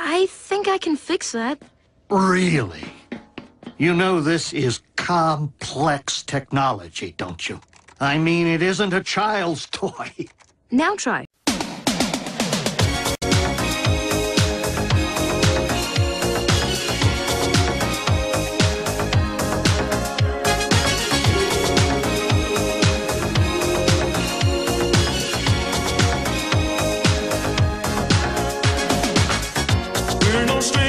I think I can fix that. Really? You know this is complex technology, don't you? I mean, it isn't a child's toy. Now try. We're no strangers.